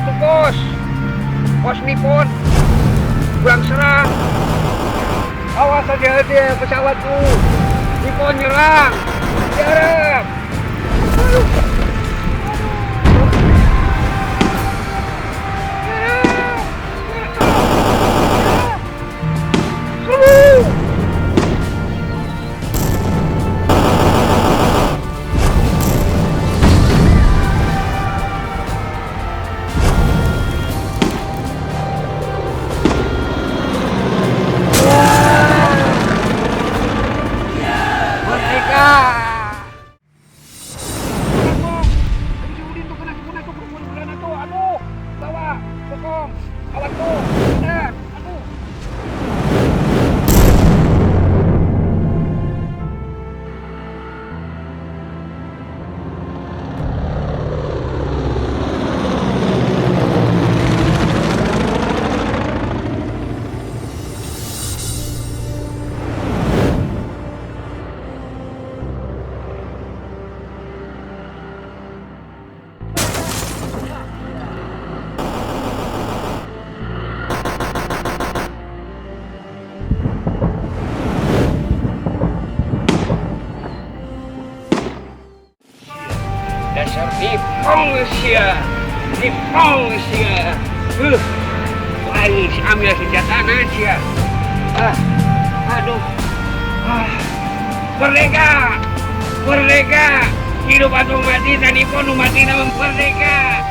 tuh bos. Bos Nippon pulang serang. Awas saja dia pesawatku. Nippon nyerang. Jarang. Dasar Nippon sia. Lagi ambil senjata aja. Aduh. Merdeka. Hidup atau mati, tadi pun mati namun merdeka.